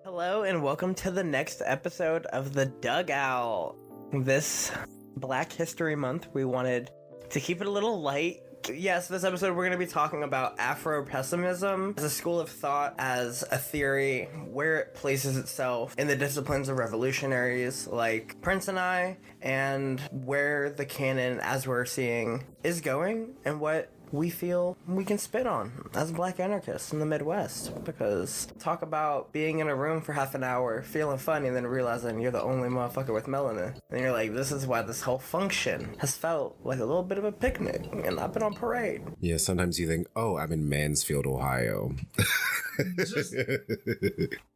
Hello and welcome to the next episode of the Dugout. This Black History Month, we wanted to keep it a little light. Yes, this episode we're going to be talking about Afro-Pessimism as a school of thought, as a theory, where it places itself in the disciplines of revolutionaries like Prince and where the canon, as we're seeing, is going, and what we feel we can spit on as Black anarchists in the Midwest. Because talk about being in a room for half an hour, feeling funny, and then realizing you're the only motherfucker with melanin. And you're like, this is why this whole function has felt like a little bit of a picnic, and I've been on parade. Yeah, sometimes you think, oh, I'm in Mansfield, Ohio.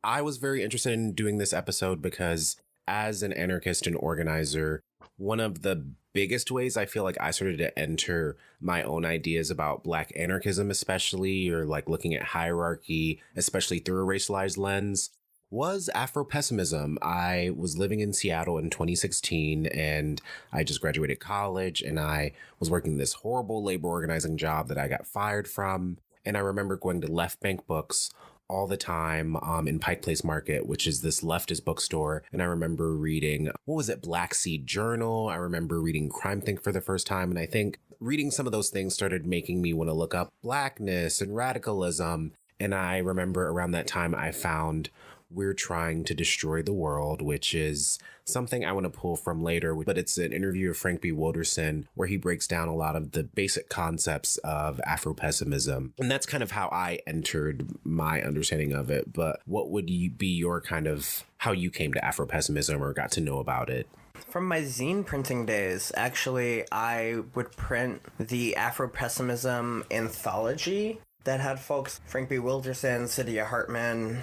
I was very interested in doing this episode because as an anarchist and organizer, one of the biggest ways I feel like I started to enter my own ideas about Black anarchism, especially, or like looking at hierarchy, especially through a racialized lens, was Afro-Pessimism. I was living in Seattle in 2016 and I just graduated college and I was working this horrible labor organizing job that I got fired from. And I remember going to Left Bank Books all the time in Pike Place Market, which is this leftist bookstore. And I remember reading, Black Seed Journal. I remember reading Crime Think for the first time. And I think reading some of those things started making me want to look up Blackness and radicalism. And I remember around that time I found We're Trying to Destroy the World, which is something I want to pull from later, but it's an interview of Frank B. Wilderson where he breaks down a lot of the basic concepts of Afro-Pessimism. And that's kind of how I entered my understanding of it. But what would be your kind of how you came to Afro-Pessimism or got to know about it? From my zine printing days, actually, I would print the Afro-Pessimism anthology that had folks, Frank B. Wilderson, Saidiya Hartman,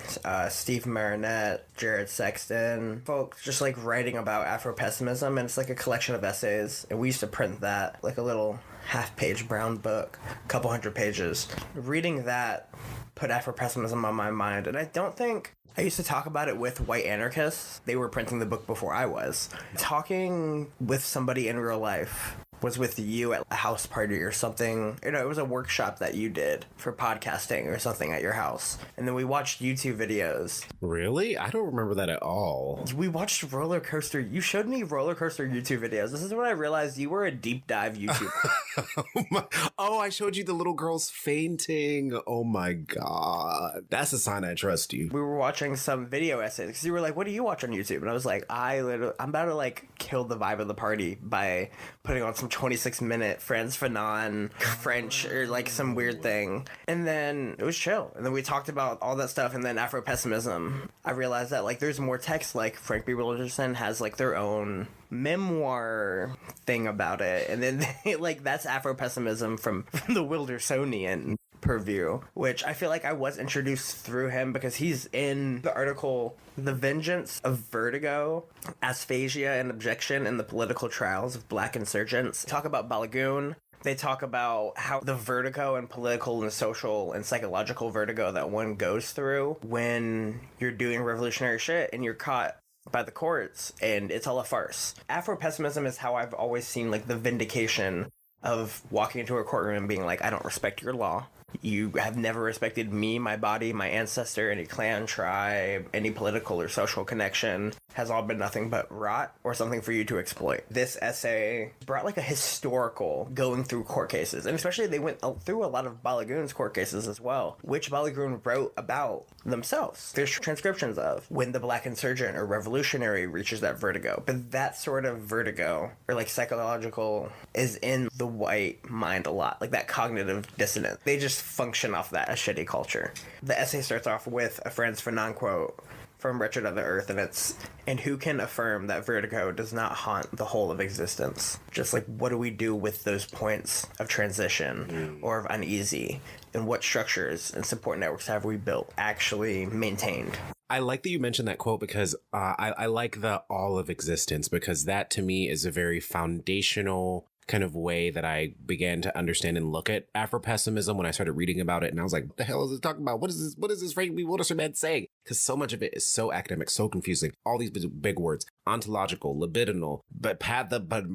Steve Marinette, Jared Sexton, folks just like writing about Afro-Pessimism, and it's like a collection of essays, and we used to print that, like a little half-page brown book, a couple hundred pages. Reading that put Afro-Pessimism on my mind, and I don't think I used to talk about it with white anarchists. They were printing the book before I was. Talking with somebody in real life was with you at a house party or something. You know, it was a workshop that you did for podcasting or something at your house. And then we watched YouTube videos. Really? I don't remember that at all. We watched roller coaster. You showed me roller coaster YouTube videos. This is when I realized you were a deep dive YouTuber. Oh, I showed you the little girls fainting. Oh my God. That's a sign I trust you. We were watching some video essays because you were like, what do you watch on YouTube? And I was like, I'm about to like kill the vibe of the party by putting on some 26-minute Frantz Fanon French or like some weird thing. And then it was chill. And then we talked about all that stuff. And then Afro-Pessimism, I realized that like there's more text. Like Frank B. Wilderson has like their own memoir thing about it. And then like that's Afro-Pessimism from the Wildersonian purview, which I feel like I was introduced through him because he's in the article The Vengeance of Vertigo, Aphasia and Abjection in the Political Trials of Black Insurgents. Talk about Balagoon. They talk about how the vertigo and political and social and psychological vertigo that one goes through when you're doing revolutionary shit and you're caught by the courts and it's all a farce. Afro-pessimism is how I've always seen like the vindication of walking into a courtroom and being like, I don't respect your law. You have never respected me, my body, my ancestor, any clan, tribe, any political or social connection has all been nothing but rot or something for you to exploit. This essay brought like a historical going through court cases, and especially they went through a lot of Balagoon's court cases as well, which Balagoon wrote about themselves. There's transcriptions of when the Black insurgent or revolutionary reaches that vertigo, but that sort of vertigo or like psychological is in the white mind a lot, like that cognitive dissonance. They just function off that shitty culture. The essay starts off with a Frantz Fanon quote from Wretched of the Earth, and it's, and who can affirm that vertigo does not haunt the whole of existence? Just like, what do we do with those points of transition or of uneasy? And what structures and support networks have we built, actually maintained? I like that you mentioned that quote because I like the all of existence, because that to me is a very foundational kind of way that I began to understand and look at Afro-pessimism when I started reading about it. And I was like, what the hell is it talking about? What is this Frank B. Wilderson man saying? Because so much of it is so academic, so confusing. All these big words, ontological, libidinal, but pathobabable.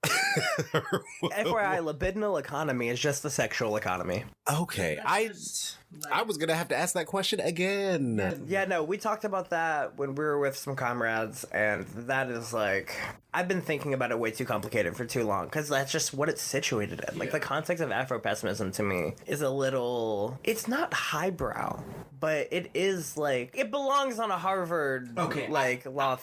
FYI, libidinal economy is just the sexual economy. Okay. I was gonna have to ask that question again. Yeah, no, we talked about that when we were with some comrades, and that is like, I've been thinking about it way too complicated for too long, because that's just what it's situated in. Like, the context of Afro-pessimism to me is a little, it's not highbrow, but it is like, it belongs on a Harvard, law,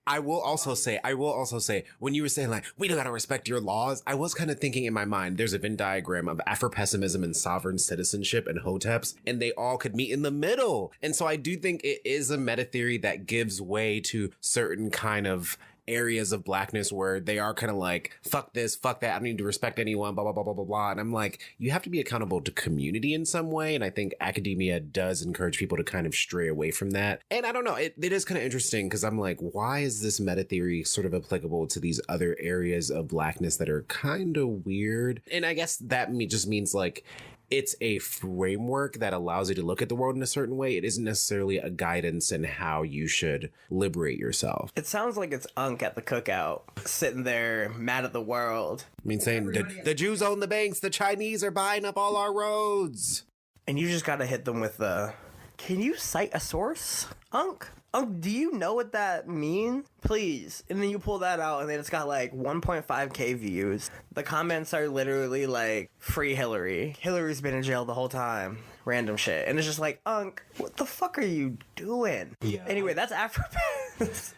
I will also say, when you were saying, like, we don't gotta respect your laws, I was kind of thinking in my mind, there's a Venn diagram of Afro-pessimism and sovereign citizenship and hoteps, and they all could meet in the middle. And so I do think it is a meta theory that gives way to certain kind of areas of blackness where they are kind of like, fuck this, fuck that, I don't need to respect anyone, blah, blah, blah, blah, blah, blah. And I'm like, you have to be accountable to community in some way. And I think academia does encourage people to kind of stray away from that. And I don't know, it is kind of interesting because I'm like, why is this meta theory sort of applicable to these other areas of blackness that are kind of weird? And I guess that just means like, it's a framework that allows you to look at the world in a certain way. It isn't necessarily a guidance in how you should liberate yourself. It sounds like it's Unc at the cookout, sitting there mad at the world. I mean, saying the Jews own the banks, the Chinese are buying up all our roads. And you just gotta hit them with the, can you cite a source, Unc? Unc, do you know what that means? Please. And then you pull that out, and then it's got like 1.5k views. The comments are literally like, free Hillary. Hillary's been in jail the whole time. Random shit. And it's just like, Unc, what the fuck are you doing? Yeah. Anyway, that's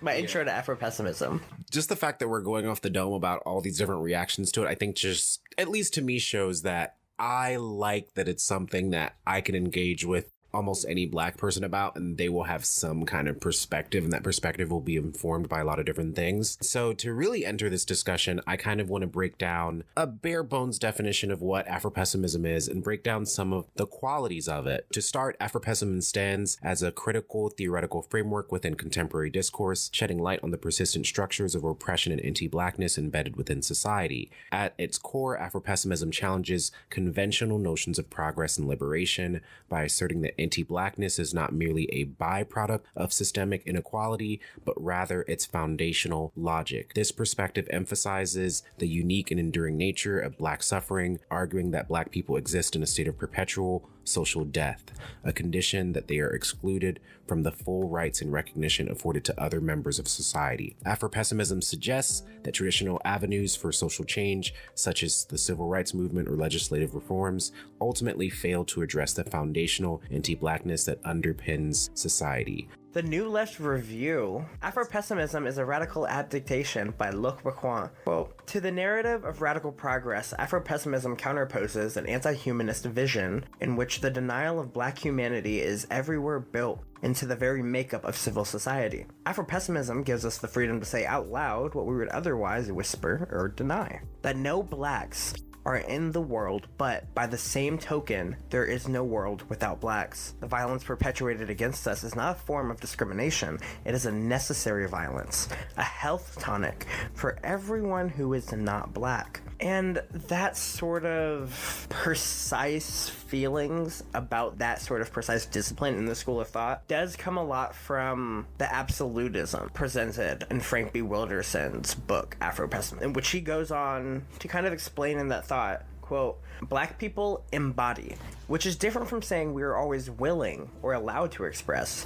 my intro to Afro-pessimism. Just the fact that we're going off the dome about all these different reactions to it, I think just, at least to me, shows that I like that it's something that I can engage with almost any black person about, and they will have some kind of perspective, and that perspective will be informed by a lot of different things. So to really enter this discussion, I kind of want to break down a bare bones definition of what Afro-pessimism is and break down some of the qualities of it. To start, Afro-pessimism stands as a critical theoretical framework within contemporary discourse, shedding light on the persistent structures of oppression and anti-blackness embedded within society. At its core, Afro-pessimism challenges conventional notions of progress and liberation by asserting that anti-blackness is not merely a byproduct of systemic inequality, but rather its foundational logic. This perspective emphasizes the unique and enduring nature of black suffering, arguing that black people exist in a state of perpetual social death, a condition that they are excluded from the full rights and recognition afforded to other members of society. Afro-pessimism suggests that traditional avenues for social change, such as the civil rights movement or legislative reforms, ultimately fail to address the foundational anti-blackness that underpins society. The New Left Review, Afro-Pessimism is a radical abdication by Loic Wacquant. Quote, to the narrative of radical progress, Afro-pessimism counterposes an anti-humanist vision in which the denial of black humanity is everywhere built into the very makeup of civil society. Afro-pessimism gives us the freedom to say out loud what we would otherwise whisper or deny. That no blacks are in the world, but by the same token, there is no world without blacks. The violence perpetuated against us is not a form of discrimination, it is a necessary violence, a health tonic for everyone who is not black. And that sort of precise feelings about that sort of precise discipline in the school of thought does come a lot from the absolutism presented in Frank B. Wilderson's book, Afro-Pessimism, in which he goes on to kind of explain in that thought, quote, black people embody, which is different from saying we are always willing or allowed to express,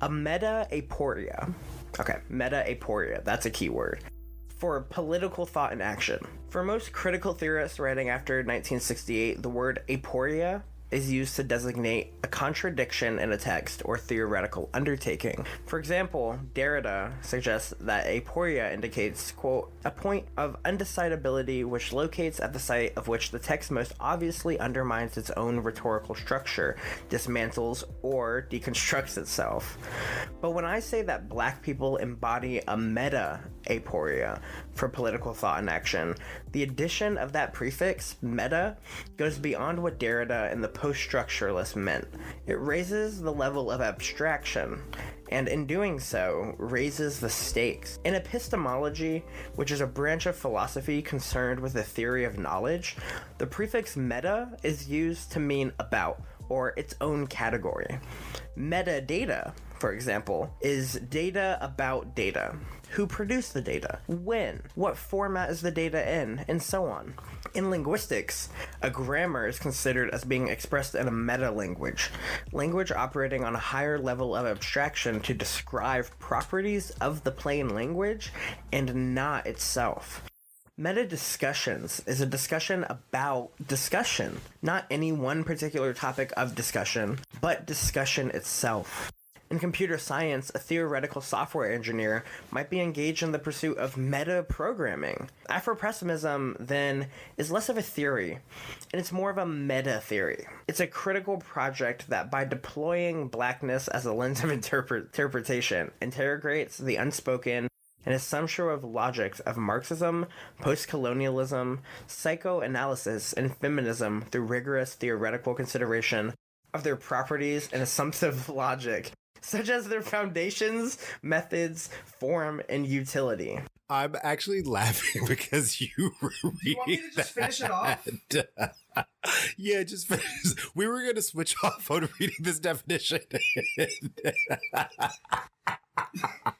a meta-aporia. Okay, meta-aporia, that's a key word. For political thought and action. For most critical theorists writing after 1968, the word aporia is used to designate a contradiction in a text or theoretical undertaking. For example, Derrida suggests that aporia indicates, quote, a point of undecidability which locates at the site of which the text most obviously undermines its own rhetorical structure, dismantles, or deconstructs itself. But when I say that black people embody a meta-aporia for political thought and action, the addition of that prefix, meta, goes beyond what Derrida and the post-structuralists meant. It raises the level of abstraction, and in doing so, raises the stakes. In epistemology, which is a branch of philosophy concerned with the theory of knowledge, the prefix meta is used to mean about, or its own category. Metadata, for example, is data about data. Who produced the data? When? What format is the data in? And so on. In linguistics, a grammar is considered as being expressed in a meta-language, language operating on a higher level of abstraction to describe properties of the plain language and not itself. Meta-discussions is a discussion about discussion, not any one particular topic of discussion, but discussion itself. In computer science, a theoretical software engineer might be engaged in the pursuit of meta-programming. Afro-pessimism, then, is less of a theory, and it's more of a meta-theory. It's a critical project that, by deploying blackness as a lens of interpretation, interrogates the unspoken and assumption of logics of Marxism, post-colonialism, psychoanalysis, and feminism through rigorous theoretical consideration of their properties and assumptive logic, such as their foundations, methods, form, and utility. I'm actually laughing because you were reading You want me to just finish it off? Yeah, just finish. We were going to switch off on reading this definition.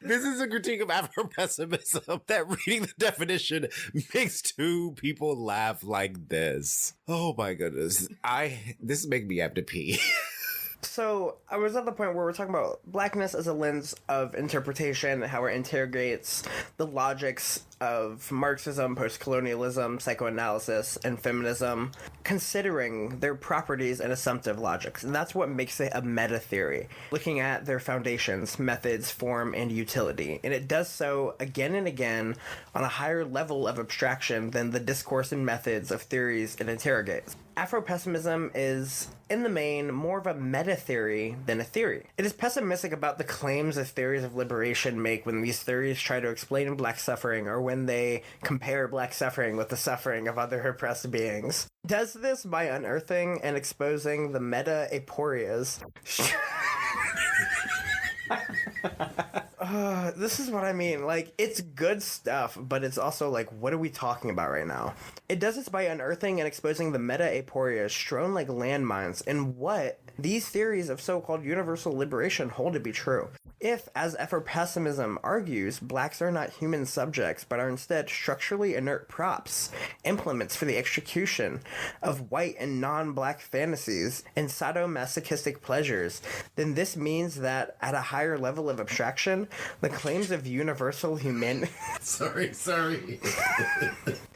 This is a critique of Afro-pessimism that reading the definition makes two people laugh like this. Oh my goodness. This is making me have to pee. So I was at the point where we're talking about blackness as a lens of interpretation, how it interrogates the logics of Marxism, post-colonialism, psychoanalysis, and feminism, considering their properties and assumptive logics. And that's what makes it a meta-theory, looking at their foundations, methods, form, and utility. And it does so again and again on a higher level of abstraction than the discourse and methods of theories it interrogates. Afro-pessimism is, in the main, more of a meta-theory than a theory. It is pessimistic about the claims of theories of liberation make when these theories try to explain black suffering or when they compare black suffering with the suffering of other oppressed beings. Does this by unearthing and exposing the meta-aporias. This is what I mean. Like, it's good stuff, but it's also like, what are we talking about right now? It does this by unearthing and exposing the meta-aporia strewn like landmines in what these theories of so-called universal liberation hold to be true. If, as Afro-pessimism argues, blacks are not human subjects, but are instead structurally inert props, implements for the execution of white and non-black fantasies and sadomasochistic pleasures, then this means that, at a higher level of abstraction, the claims of universal humanity... Sorry.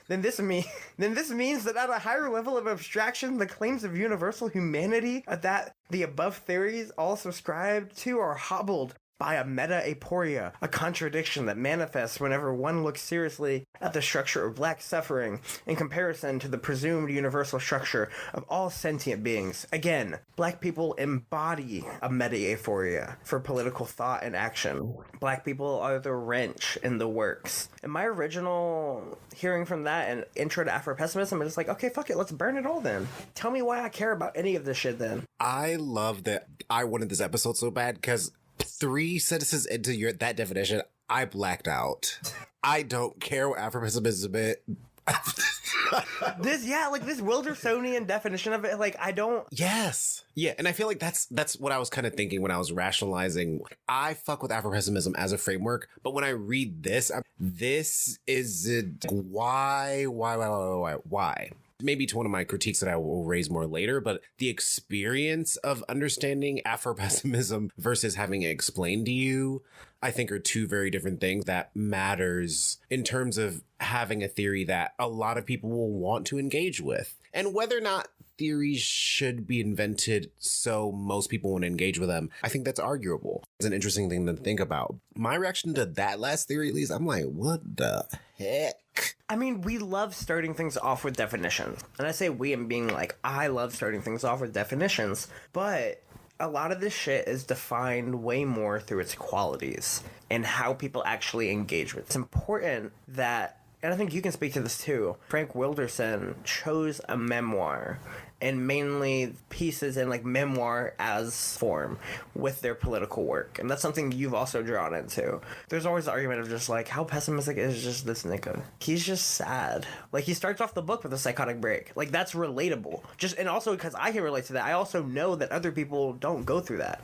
Then this means that at a higher level of abstraction, the claims of universal humanity that the above theories all subscribe to are hobbled by a meta-aporia, a contradiction that manifests whenever one looks seriously at the structure of black suffering in comparison to the presumed universal structure of all sentient beings. Again, black people embody a meta-aphoria for political thought and action. Black people are the wrench in the works. In my original hearing from that and intro to Afro-pessimism, it's like, okay, fuck it, let's burn it all then. Tell me why I care about any of this shit then. I love that I wanted this episode so bad because 3 sentences into that definition, I blacked out. I don't care what Afro-pessimism is. This Wildersonian definition of it, like, I don't... Yes. Yeah, and I feel like that's what I was kind of thinking when I was rationalizing. I fuck with Afro-pessimism as a framework, but when I read this, this isn't... Why? Maybe to one of my critiques that I will raise more later, but the experience of understanding Afro-pessimism versus having it explained to you, I think are two very different things that matters in terms of having a theory that a lot of people will want to engage with. And whether or not theories should be invented so most people won't engage with them, I think that's arguable. It's an interesting thing to think about. My reaction to that last theory, at least, I'm like, what the heck? I mean, we love starting things off with definitions. And I say we and being like, I love starting things off with definitions. But a lot of this shit is defined way more through its qualities and how people actually engage with it. It's important that, and I think you can speak to this too, Frank Wilderson chose a memoir and mainly pieces in like memoir as form with their political work. And that's something you've also drawn into. There's always the argument of just like, how pessimistic is just this nigga? He's just sad. Like, he starts off the book with a psychotic break. Like, that's relatable. And also because I can relate to that, I also know that other people don't go through that.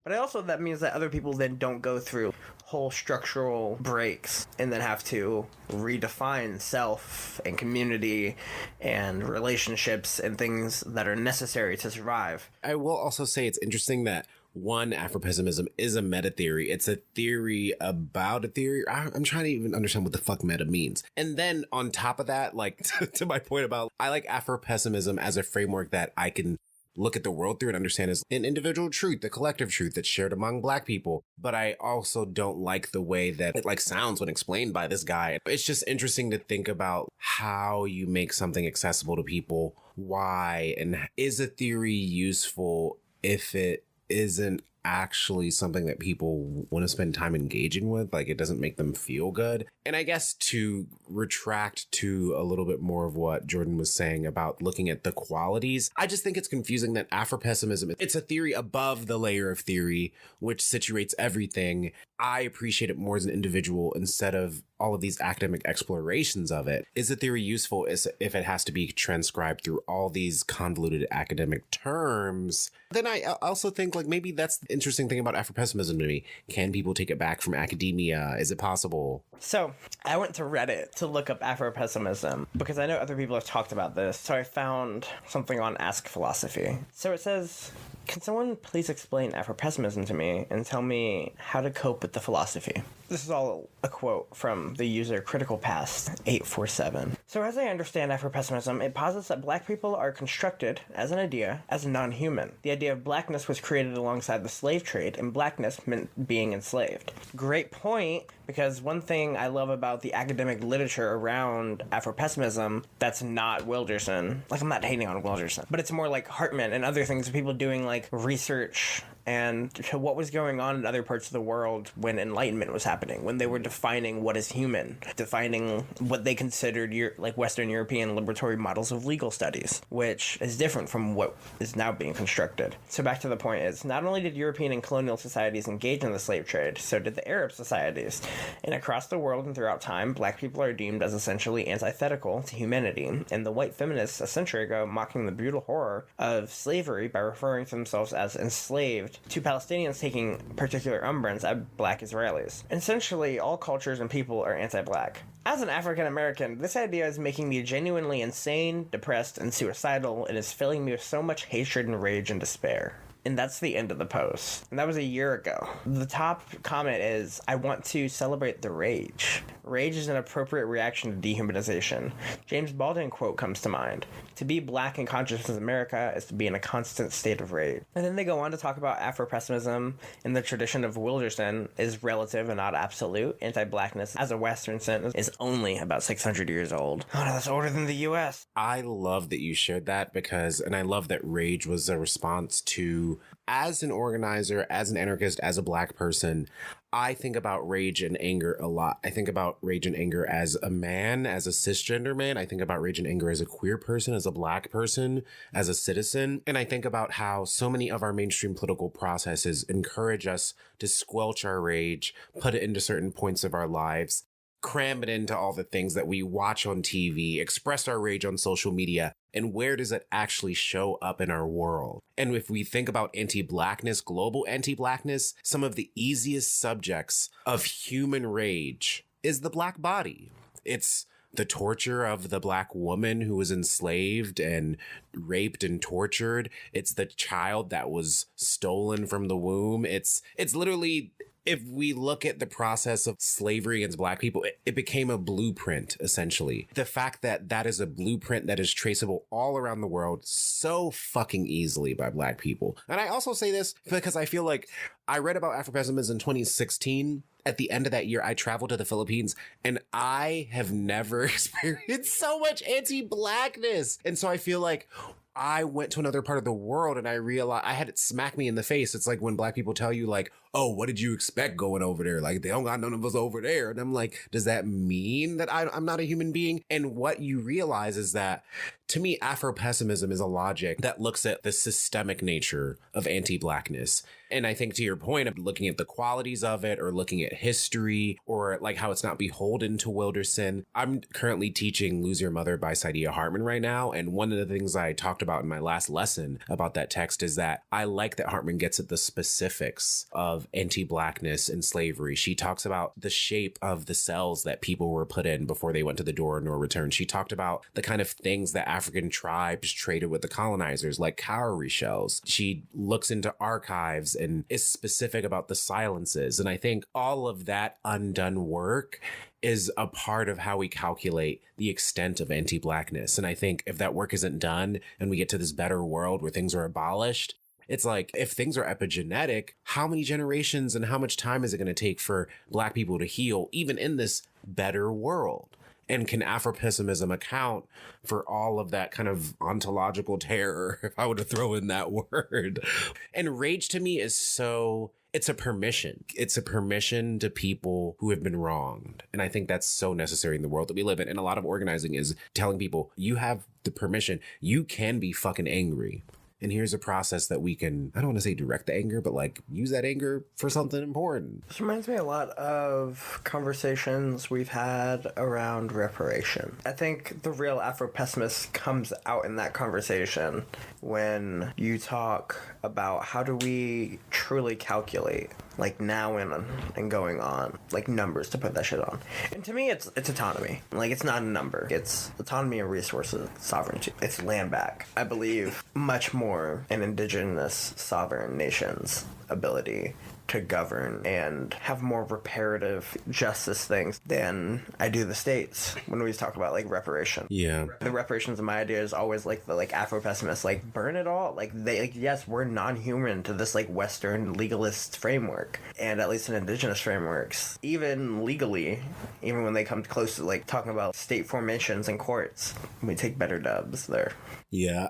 But also that means that other people then don't go through whole structural breaks and then have to redefine self and community and relationships and things that are necessary to survive. I will also say it's interesting that one, Afro-pessimism is a meta theory. It's a theory about a theory. I'm trying to even understand what the fuck meta means. And then on top of that, like to my point about, I like Afro-pessimism as a framework that I can look at the world through and understand as an individual truth, the collective truth that's shared among Black people. But I also don't like the way that it like sounds when explained by this guy. It's just interesting to think about how you make something accessible to people, why, and is a theory useful if it isn't actually something that people want to spend time engaging with, like it doesn't make them feel good. And I guess to retract to a little bit more of what Jordan was saying about looking at the qualities, I just think it's confusing that Afro-pessimism, it's a theory above the layer of theory, which situates everything. I appreciate it more as an individual instead of all of these academic explorations of it. Is a theory useful if it has to be transcribed through all these convoluted academic terms? Then I also think like maybe that's the interesting thing about Afro-pessimism to me. Can people take it back from academia? Is it possible? So I went to Reddit to look up Afro-pessimism because I know other people have talked about this. So I found something on Ask Philosophy. So it says, can someone please explain Afro-pessimism to me and tell me how to cope with the philosophy? This is all a quote from the user Critical Past 847. So as I understand Afro-pessimism, it posits that Black people are constructed as an idea as non-human. The idea of Blackness was created alongside the slave trade, and Blackness meant being enslaved. Great point, because one thing I love about the academic literature around Afro-pessimism that's not Wilderson, like I'm not hating on Wilderson, but it's more like Hartman and other things, people doing like research and to what was going on in other parts of the world when Enlightenment was happening, when they were defining what is human, defining what they considered like Western European liberatory models of legal studies, which is different from what is now being constructed. So back to the point is, not only did European and colonial societies engage in the slave trade, so did the Arab societies. And across the world and throughout time, Black people are deemed as essentially antithetical to humanity, and the white feminists a century ago mocking the brutal horror of slavery by referring to themselves as enslaved, to Palestinians taking particular umbrance at Black Israelis. Essentially, all cultures and people are anti-Black. As an African American, this idea is making me genuinely insane, depressed, and suicidal, and is filling me with so much hatred and rage and despair. And that's the end of the post. And that was a year ago. The top comment is, I want to celebrate the rage. Rage is an appropriate reaction to dehumanization. James Baldwin quote comes to mind. To be Black in consciousness America is to be in a constant state of rage. And then they go on to talk about Afro-pessimism in the tradition of Wilderson is relative and not absolute. Anti-Blackness as a Western sentence is only about 600 years old. Oh no, that's older than the US. I love that you shared that and I love that rage was a response to, as an organizer, as an anarchist, as a Black person, I think about rage and anger a lot. I think about rage and anger as a man, as a cisgender man. I think about rage and anger as a queer person, as a Black person, as a citizen. And I think about how so many of our mainstream political processes encourage us to squelch our rage, put it into certain points of our lives, cram it into all the things that we watch on TV, express our rage on social media, and where does it actually show up in our world? And if we think about anti-Blackness, global anti-Blackness, some of the easiest subjects of human rage is the Black body. It's the torture of the Black woman who was enslaved and raped and tortured. It's the child that was stolen from the womb. It's literally, if we look at the process of slavery against Black people, it became a blueprint, essentially. The fact that that is a blueprint that is traceable all around the world so fucking easily by Black people. And I also say this because I feel like I read about Afropessimism in 2016. At the end of that year, I traveled to the Philippines and I have never experienced so much anti-Blackness. And so I feel like I went to another part of the world and I realized I had it smack me in the face. It's like when Black people tell you like, oh, what did you expect going over there? Like, they don't got none of us over there. And I'm like, does that mean that I'm not a human being? And what you realize is that, to me, Afro-pessimism is a logic that looks at the systemic nature of anti-Blackness. And I think to your point of looking at the qualities of it or looking at history or like how it's not beholden to Wilderson. I'm currently teaching Lose Your Mother by Saidiya Hartman right now. And one of the things I talked about in my last lesson about that text is that I like that Hartman gets at the specifics of anti-Blackness and slavery. She talks about the shape of the cells that people were put in before they went to the door of no return. She talked about the kind of things that African tribes traded with the colonizers, like cowrie shells. She looks into archives and is specific about the silences. And I think all of that undone work is a part of how we calculate the extent of anti-Blackness. And I think if that work isn't done and we get to this better world where things are abolished, it's like, if things are epigenetic, how many generations and how much time is it going to take for Black people to heal, even in this better world? And can Afro-pessimism account for all of that kind of ontological terror, if I were to throw in that word? And rage to me is so... it's a permission. It's a permission to people who have been wronged. And I think that's so necessary in the world that we live in. And a lot of organizing is telling people, you have the permission. You can be fucking angry. And here's a process that we can, I don't want to say direct the anger, but like use that anger for something important. This reminds me a lot of conversations we've had around reparation. I think the real Afro-pessimist comes out in that conversation when you talk about how do we truly calculate, like now and going on, like numbers to put that shit on. And to me, it's autonomy. Like, it's not a number. It's autonomy of resources, sovereignty. It's land back. I believe much more in indigenous sovereign nations' ability to govern and have more reparative justice things than I do the states when we talk about like reparation. Yeah. The reparations in my idea is always like the like Afro-pessimist, like burn it all. Like they like, yes, we're non-human to this like Western legalist framework. And at least in indigenous frameworks, even legally, even when they come close to like talking about state formations and courts, we take better dubs there. Yeah.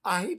I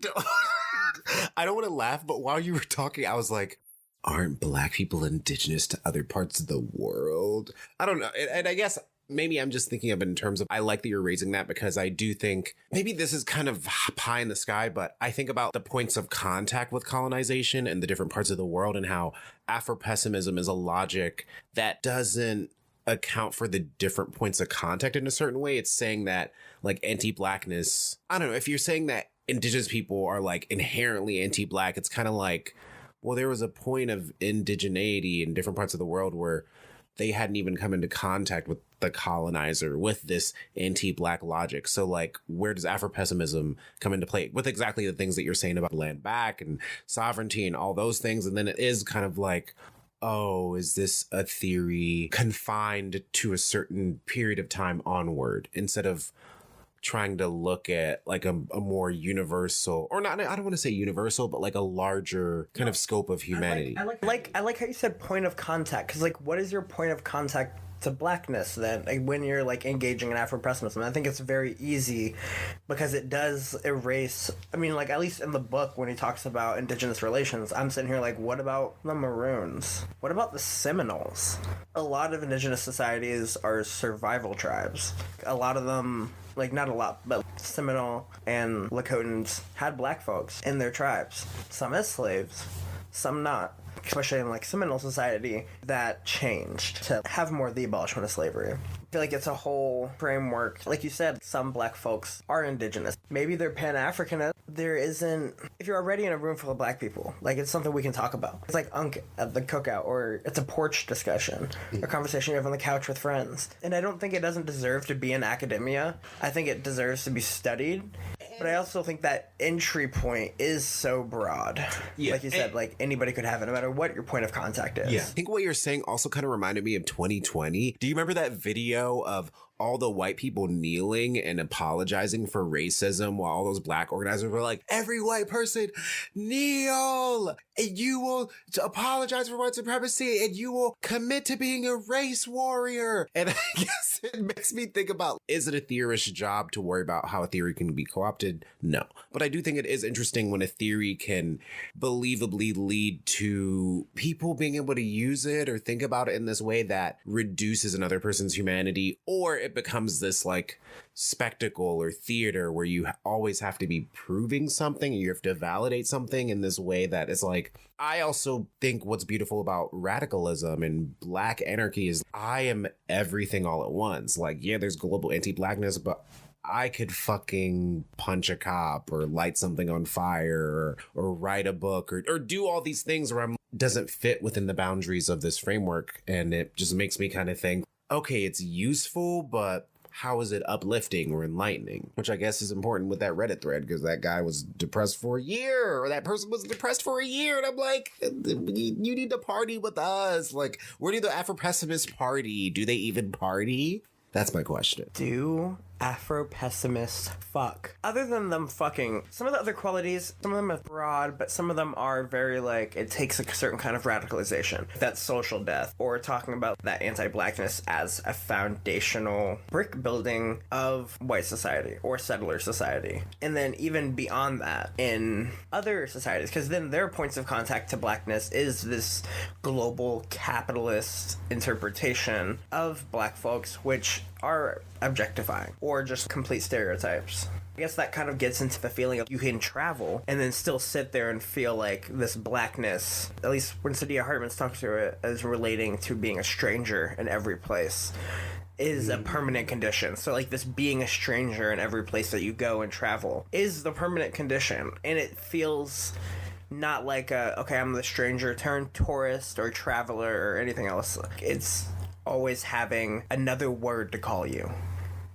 don't want to laugh, but while you were talking, I was like, aren't Black people indigenous to other parts of the world? I don't know. And I guess maybe I'm just thinking of it in terms of, I like that you're raising that because I do think maybe this is kind of pie in the sky, but I think about the points of contact with colonization and the different parts of the world and how Afro-pessimism is a logic that doesn't account for the different points of contact in a certain way. It's saying that like anti-Blackness, I don't know, if you're saying that indigenous people are like inherently anti-Black, it's kind of like, well, there was a point of indigeneity in different parts of the world where they hadn't even come into contact with the colonizer with this anti-Black logic. So like, where does Afro-pessimism come into play with exactly the things that you're saying about land back and sovereignty and all those things? And then it is kind of like, oh, is this a theory confined to a certain period of time onward instead of trying to look at like a more universal, or not, I don't want to say universal, but like a larger kind of scope of humanity. I like how you said point of contact, because like, what is your point of contact to Blackness then, like, when you're like engaging in Afro-pessimism? I think it's very easy because it does erase, I mean, like, at least in the book when he talks about indigenous relations, I'm sitting here like, what about the Maroons? What about the Seminoles? A lot of indigenous societies are survival tribes. A lot of them, like, not a lot, but Seminole and Lakotans had Black folks in their tribes, some as slaves, some not. Especially in like Seminole society, that changed to have more of the abolishment of slavery. I feel like it's a whole framework. Like you said, some Black folks are indigenous. Maybe they're Pan-African. There isn't, if you're already in a room full of Black people, like, it's something we can talk about. It's like Unk at the cookout, or it's a porch discussion, a conversation you have on the couch with friends. And I don't think it doesn't deserve to be in academia. I think it deserves to be studied. But I also think that entry point is so broad. Yeah. Like you said, like, anybody could have it, no matter what your point of contact is. Yeah. I think what you're saying also kind of reminded me of 2020. Do you remember that video of all the white people kneeling and apologizing for racism while all those Black organizers were like, every white person kneel and you will apologize for white supremacy and you will commit to being a race warrior? And I guess it makes me think about, is it a theorist's job to worry about how a theory can be co-opted? No. But I do think it is interesting when a theory can believably lead to people being able to use it or think about it in this way that reduces another person's humanity, or it becomes this like spectacle or theater where you always have to be proving something, you have to validate something in this way that is like, I also think what's beautiful about radicalism and Black anarchy is I am everything all at once. Like, yeah, there's global anti-Blackness, but I could fucking punch a cop or light something on fire or write a book or do all these things where I'm doesn't fit within the boundaries of this framework. And it just makes me kind of think, okay, it's useful, but how is it uplifting or enlightening? Which I guess is important with that Reddit thread, because that guy was depressed for a year, or that person was depressed for a year. And I'm like, you need to party with us. Like, where do the Afro-Pessimists party? Do they even party? That's my question. Do Afro-pessimists fuck? Other than them fucking, some of the other qualities, some of them are broad, but some of them are very like, it takes a certain kind of radicalization. That's social death, or talking about that anti-Blackness as a foundational brick building of white society or settler society. And then even beyond that, in other societies, because then their points of contact to Blackness is this global capitalist interpretation of Black folks, which are objectifying or just complete stereotypes. I guess that kind of gets into the feeling of you can travel and then still sit there and feel like this Blackness, at least when Saidiya Hartman's talking to it, as relating to being a stranger in every place, is a permanent condition. So like this being a stranger in every place that you go and travel is the permanent condition. And it feels not like okay, I'm the stranger turned tourist or traveler or anything else. It's always having another word to call you.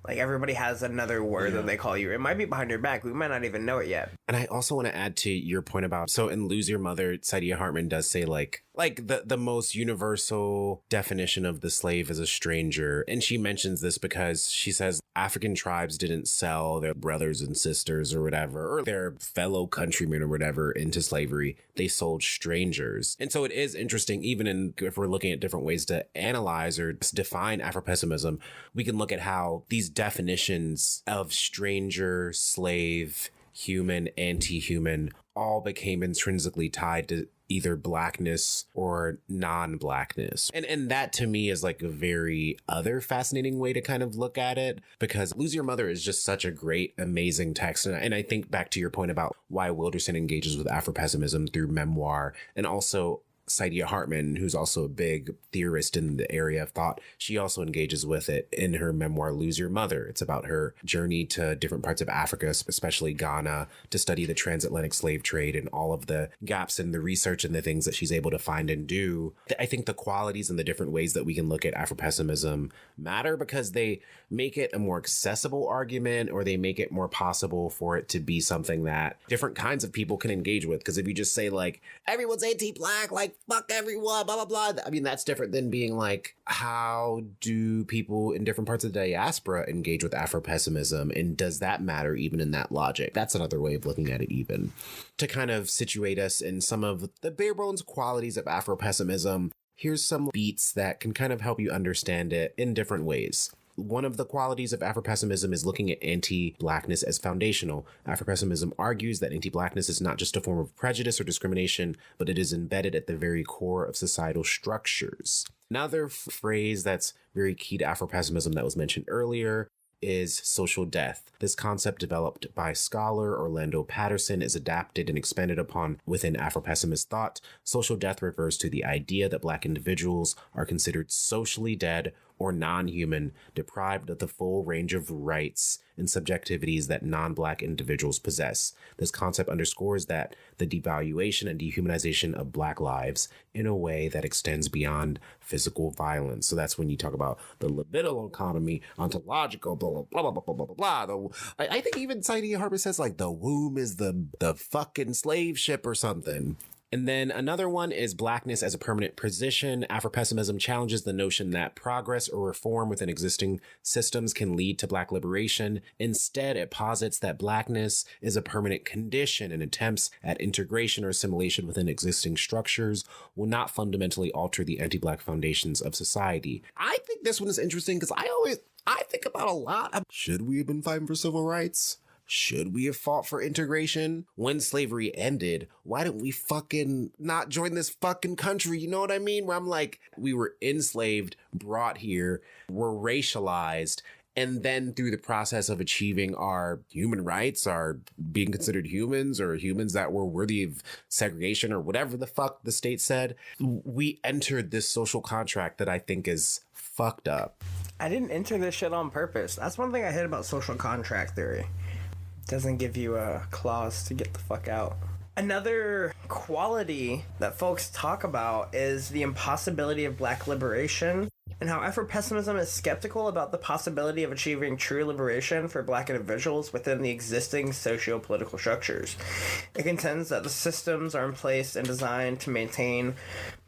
Like, everybody has another word that they call you. It might be behind your back. We might not even know it yet. And I also want to add to your point about, so in Lose Your Mother, Saidiya Hartman does say like the most universal definition of the slave is a stranger. And she mentions this because she says African tribes didn't sell their brothers and sisters or whatever, or their fellow countrymen or whatever into slavery. They sold strangers. And so it is interesting, even if we're looking at different ways to analyze or define Afro-pessimism, we can look at how these definitions of stranger, slave, human, anti-human all became intrinsically tied to either Blackness or non-Blackness. And that to me is like a very other fascinating way to kind of look at it, because Lose Your Mother is just such a great, amazing text. And I think back to your point about why Wilderson engages with Afro-pessimism through Memoir, and also Saidiya Hartman, who's also a big theorist in the area of thought, she also engages with it in her memoir, Lose Your Mother. It's about her journey to different parts of Africa, especially Ghana, to study the transatlantic slave trade and all of the gaps in the research and the things that she's able to find and do. I think the qualities and the different ways that we can look at Afro-pessimism matter because they make it a more accessible argument, or they make it more possible for it to be something that different kinds of people can engage with. Because if you just say like, everyone's anti-Black, like, fuck everyone, blah, blah, blah. I mean, that's different than being like, how do people in different parts of the diaspora engage with Afro-pessimism? And does that matter even in that logic? That's another way of looking at it even. To kind of situate us in some of the bare bones qualities of Afro-pessimism, here's some beats that can kind of help you understand it in different ways. One of the qualities of Afro-pessimism is looking at anti-Blackness as foundational. Afro-pessimism argues that anti-Blackness is not just a form of prejudice or discrimination, but it is embedded at the very core of societal structures. Another phrase that's very key to Afro-pessimism that was mentioned earlier is social death. This concept, developed by scholar Orlando Patterson, is adapted and expanded upon within Afro-pessimist thought. Social death refers to the idea that Black individuals are considered socially dead or non-human, deprived of the full range of rights and subjectivities that non-Black individuals possess. This concept underscores that the devaluation and dehumanization of Black lives in a way that extends beyond physical violence. So that's when you talk about the libidinal economy, ontological, blah, blah, blah, blah, blah, blah, blah. I think even Saidiya Hartman says like the womb is the fucking slave ship or something. And then another one is Blackness as a permanent position. Afro-pessimism challenges the notion that progress or reform within existing systems can lead to Black liberation. Instead, it posits that Blackness is a permanent condition, and attempts at integration or assimilation within existing structures will not fundamentally alter the anti-Black foundations of society. I think this one is interesting because I think about a lot. Should we have been fighting for civil rights? Should we have fought for integration? When slavery ended, why didn't we fucking not join this fucking country? You know what I mean? Where I'm like, we were enslaved, brought here, were racialized, and then through the process of achieving our human rights, our being considered humans, or humans that were worthy of segregation or whatever the fuck the state said, we entered this social contract that I think is fucked up. I didn't enter this shit on purpose. That's one thing I hate about social contract theory. It doesn't give you a clause to get the fuck out. Another quality that folks talk about is the impossibility of black liberation, and how Afro-pessimism is skeptical about the possibility of achieving true liberation for black individuals within the existing socio-political structures. It contends that the systems are in place and designed to maintain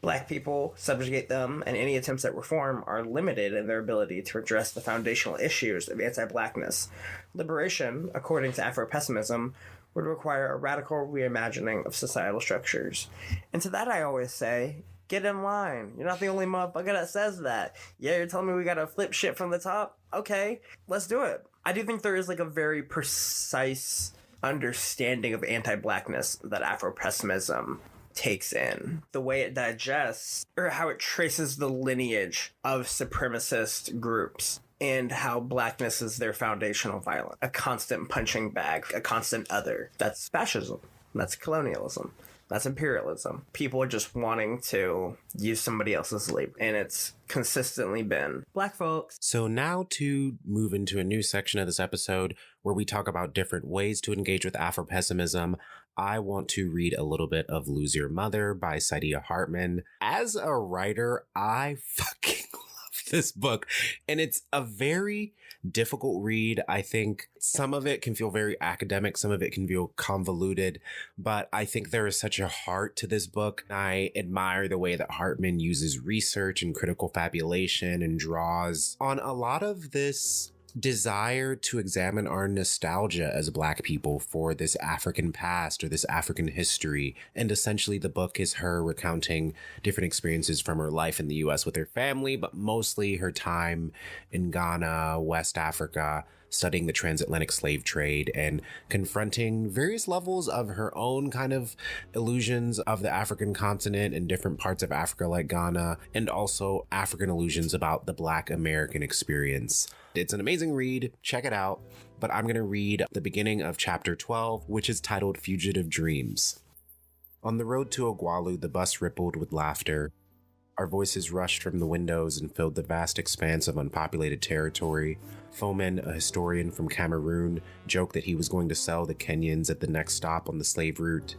black people, subjugate them, and any attempts at reform are limited in their ability to address the foundational issues of anti-blackness. Liberation, according to Afro-pessimism, would require a radical reimagining of societal structures. And to that I always say, get in line. You're not the only motherfucker that says that. Yeah, you're telling me we gotta flip shit from the top? Okay, let's do it. I do think there is like a very precise understanding of anti-blackness that Afro-pessimism takes in. The way it digests, or how it traces the lineage of supremacist groups, and how blackness is their foundational violence. A constant punching bag, a constant other. That's fascism. That's colonialism. That's imperialism. People just wanting to use somebody else's labor. And it's consistently been black folks. So now to move into a new section of this episode where we talk about different ways to engage with Afro-pessimism, I want to read a little bit of Lose Your Mother by Saidiya Hartman. As a writer, I fucking this book, and it's a very difficult read. I think some of it can feel very academic, some of it can feel convoluted, but I think there is such a heart to this book. I admire the way that Hartman uses research and critical fabulation and draws on a lot of this desire to examine our nostalgia as Black people for this African past or this African history. And essentially the book is her recounting different experiences from her life in the US with her family, but mostly her time in Ghana, West Africa, studying the transatlantic slave trade and confronting various levels of her own kind of illusions of the African continent and different parts of Africa like Ghana, and also African illusions about the Black American experience. It's an amazing read. Check it out. But I'm going to read the beginning of chapter 12, which is titled Fugitive Dreams. On the road to Ogwalu, the bus rippled with laughter. Our voices rushed from the windows and filled the vast expanse of unpopulated territory. Foman, a historian from Cameroon, joked that he was going to sell the Kenyans at the next stop on the slave route.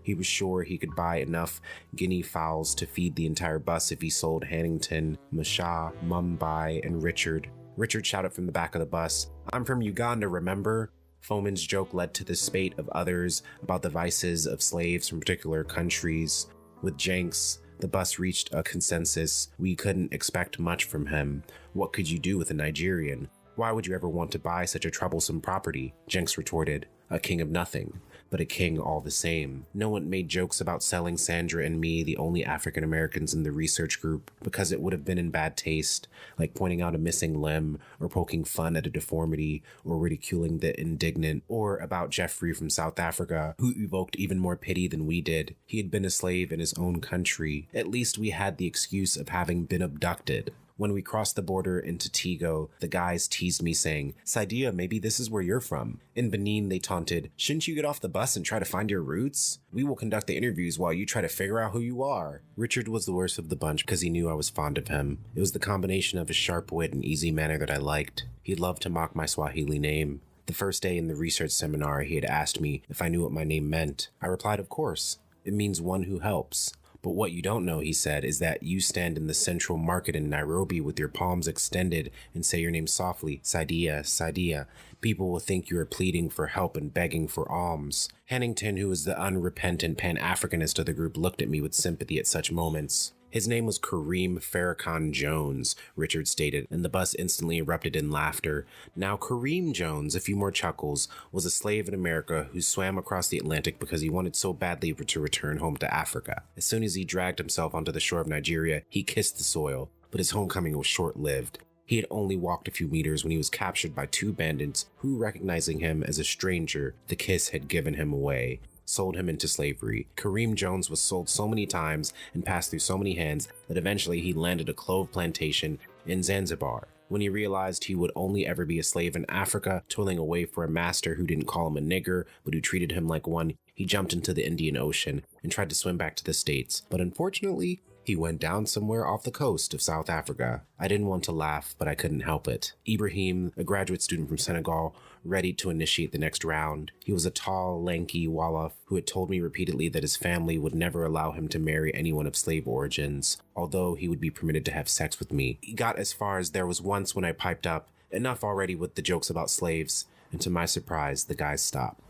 He was sure he could buy enough guinea fowls to feed the entire bus if he sold Hannington, Masha, Mumbai, and Richard. Richard shouted from the back of the bus, "I'm from Uganda, remember?" Foman's joke led to the spate of others about the vices of slaves from particular countries. With Jenks, the bus reached a consensus. We couldn't expect much from him. What could you do with a Nigerian? Why would you ever want to buy such a troublesome property? Jenks retorted, "A king of nothing, but a king all the same." No one made jokes about selling Sandra and me, the only African Americans in the research group, because it would have been in bad taste, like pointing out a missing limb, or poking fun at a deformity, or ridiculing the indignant, or about Jeffrey from South Africa, who evoked even more pity than we did. He had been a slave in his own country. At least we had the excuse of having been abducted. When we crossed the border into Tigo, the guys teased me saying, "Saidiya, maybe this is where you're from." In Benin, they taunted, "Shouldn't you get off the bus and try to find your roots? We will conduct the interviews while you try to figure out who you are." Richard was the worst of the bunch because he knew I was fond of him. It was the combination of his sharp wit and easy manner that I liked. He loved to mock my Swahili name. The first day in the research seminar, he had asked me if I knew what my name meant. I replied, "Of course. It means one who helps." "But what you don't know," he said, "is that you stand in the central market in Nairobi with your palms extended and say your name softly, Saidiya, Saidiya. People will think you are pleading for help and begging for alms." Hannington, who was the unrepentant Pan-Africanist of the group, looked at me with sympathy at such moments. "His name was Kareem Farrakhan Jones," Richard stated, and the bus instantly erupted in laughter. Now Kareem Jones, a few more chuckles, was a slave in America who swam across the Atlantic because he wanted so badly to return home to Africa. As soon as he dragged himself onto the shore of Nigeria, he kissed the soil, but his homecoming was short-lived. He had only walked a few meters when he was captured by two bandits who, recognizing him as a stranger, the kiss had given him away. Sold him into slavery. Kareem Jones was sold so many times and passed through so many hands that eventually he landed a clove plantation in Zanzibar. When he realized he would only ever be a slave in Africa, toiling away for a master who didn't call him a nigger, but who treated him like one, he jumped into the Indian Ocean and tried to swim back to the States. But unfortunately, He went down somewhere off the coast of South Africa. I didn't want to laugh, but I couldn't help it. Ibrahim, a graduate student from Senegal, ready to initiate the next round. He was a tall, lanky Wolof who had told me repeatedly that his family would never allow him to marry anyone of slave origins, although he would be permitted to have sex with me. He got as far as there was once when I piped up, enough already with the jokes about slaves, and to my surprise, the guys stopped.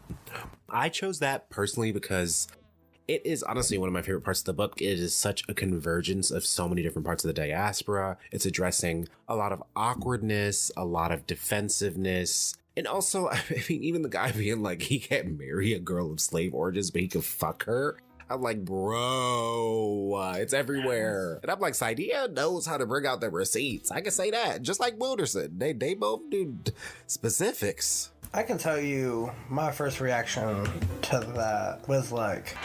I chose that personally because it is honestly one of my favorite parts of the book. It is such a convergence of so many different parts of the diaspora. It's addressing a lot of awkwardness, a lot of defensiveness. And also, I mean, even the guy being like, he can't marry a girl of slave origins, but he could fuck her. I'm like, bro, it's everywhere. And I'm like, Saidiya knows how to bring out the receipts. I can say that. Just like Wilderson. They both do specifics. I can tell you my first reaction to that was like,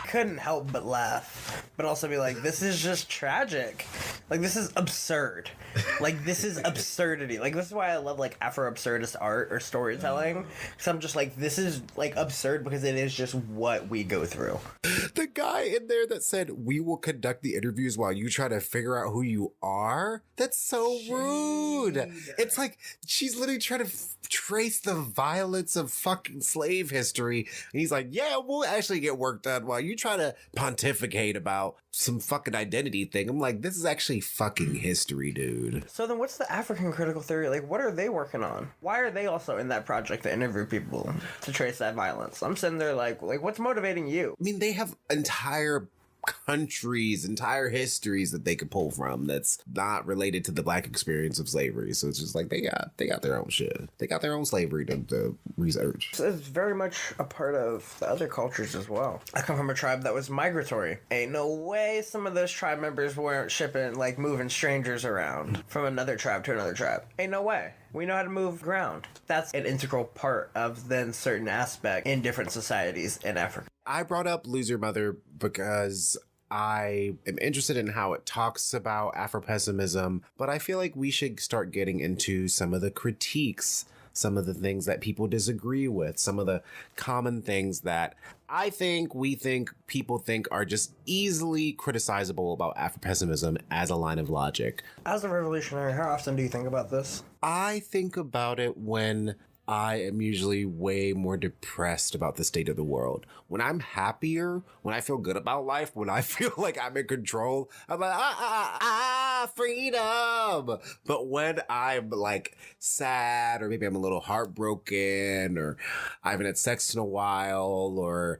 couldn't help but laugh, but also be like, this is just tragic. Like, this is absurd. Like, this is absurdity. Like, this is why I love, like, Afro-absurdist art or storytelling. Because I'm just like, this is, like, absurd because it is just what we go through. The guy in there that said, we will conduct the interviews while you try to figure out who you are? That's so rude. It's like, she's literally trying to trace the violence of fucking slave history. And he's like, yeah, we'll actually get work done while you try to pontificate about some fucking identity thing. I'm like, this is actually fucking history, dude. So then what's the African critical theory? Like, what are they working on? Why are they also in that project to interview people to trace that violence? I'm sitting there like what's motivating you? I mean, they have entire countries, entire histories that they could pull from that's not related to the Black experience of slavery. So it's just like they got their own shit. They got their own slavery to research. So it's very much a part of the other cultures as well. I come from a tribe that was migratory. Ain't no way some of those tribe members weren't moving strangers around from another tribe to another tribe. Ain't no way. We know how to move ground. That's an integral part of then certain aspect in different societies in Africa. I brought up Lose Your Mother because I am interested in how it talks about Afro-pessimism, but I feel like we should start getting into some of the critiques, some of the things that people disagree with, some of the common things that people think are just easily criticizable about Afro-pessimism as a line of logic. As a revolutionary, how often do you think about this? I think about it when I am usually way more depressed about the state of the world. When I'm happier, when I feel good about life, when I feel like I'm in control, I'm like, freedom. But when I'm like sad, or maybe I'm a little heartbroken, or I haven't had sex in a while, or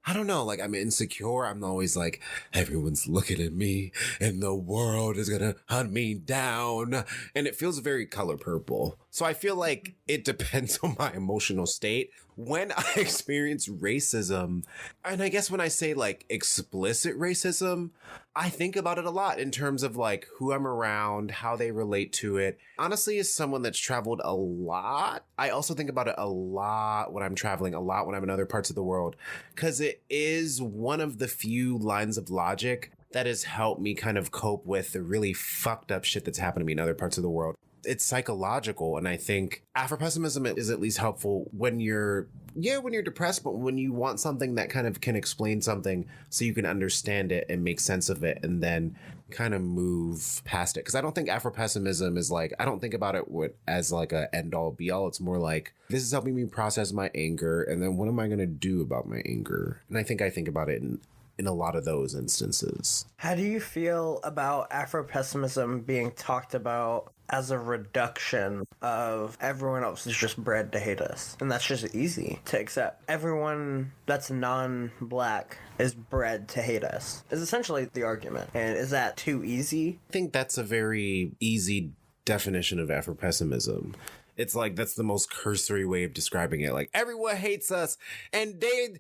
I don't know, like I'm insecure, I'm always like, everyone's looking at me and the world is gonna hunt me down. And it feels very color purple. So I feel like it depends on my emotional state. When I experience racism, and I guess when I say like explicit racism, I think about it a lot in terms of like who I'm around, how they relate to it. Honestly, as someone that's traveled a lot, I also think about it a lot when I'm traveling, a lot when I'm in other parts of the world, because it is one of the few lines of logic that has helped me kind of cope with the really fucked up shit that's happened to me in other parts of the world. It's psychological, and I think Afro-pessimism is at least helpful when you're depressed, but when you want something that kind of can explain something so you can understand it and make sense of it and then kind of move past it. Because I don't think Afro-pessimism is like, I don't think about it as like a end-all be-all. It's more like, this is helping me process my anger, and then what am I going to do about my anger? And I think about it in a lot of those instances. How do you feel about Afro-pessimism being talked about as a reduction of everyone else is just bred to hate us? And that's just easy to accept. Everyone that's non-black is bred to hate us, is essentially the argument. And is that too easy? I think that's a very easy definition of Afro-pessimism. It's like, that's the most cursory way of describing it. Like, everyone hates us and they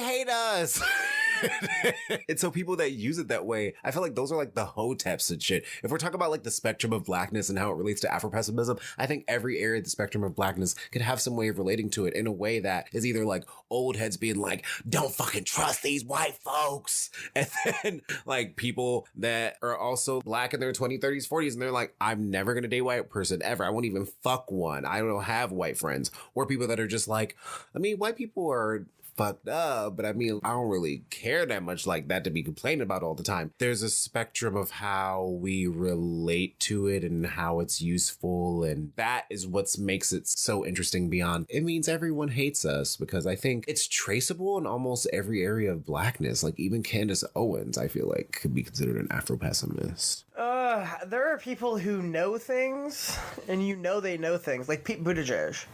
hate us. And so people that use it that way, I feel like those are like the hoteps and shit. If we're talking about like the spectrum of blackness and how it relates to Afro-pessimism, I think every area of the spectrum of blackness could have some way of relating to it in a way that is either like old heads being like, don't fucking trust these white folks. And then like people that are also black in their 20s, 30s, 40s, and they're like, I'm never going to date a white person ever. I won't even fuck one. I don't have white friends. Or people that are just like, I mean, white people are fucked up, but I mean, I don't really care that much like that to be complaining about all the time. There's a spectrum of how we relate to it and how it's useful, and that is what makes it so interesting beyond it means everyone hates us, because I think it's traceable in almost every area of blackness. Like even Candace Owens, I feel like, could be considered an Afro-pessimist. There are people who know things, and they know things, like Pete Buttigieg.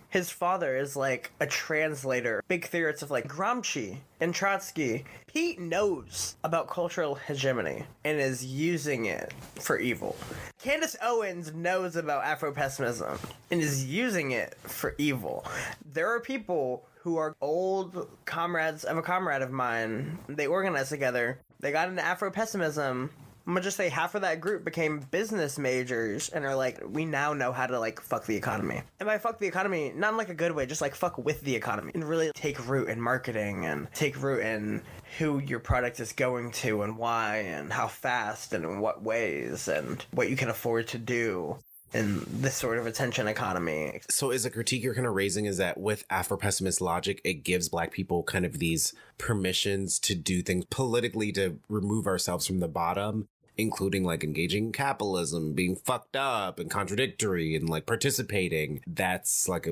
His father is like a translator. Big theorists of like Gramsci and Trotsky. Pete knows about cultural hegemony and is using it for evil. Candace Owens knows about Afro-pessimism and is using it for evil. There are people who are old comrades of a comrade of mine. They organized together. They got into Afro-pessimism. I'm gonna just say half of that group became business majors and are like, we now know how to like fuck the economy. And by fuck the economy, not in like a good way, just like fuck with the economy and really take root in marketing and take root in who your product is going to and why and how fast and in what ways and what you can afford to do in this sort of attention economy. So is a critique you're kind of raising is that with Afro-pessimist logic, it gives black people kind of these permissions to do things politically to remove ourselves from the bottom, including like engaging in capitalism, being fucked up and contradictory and like participating. That's like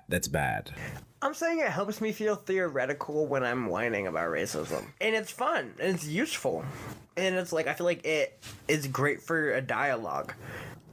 that's bad. I'm saying it helps me feel theoretical when I'm whining about racism. And it's fun and it's useful. And it's like, I feel like it is great for a dialogue.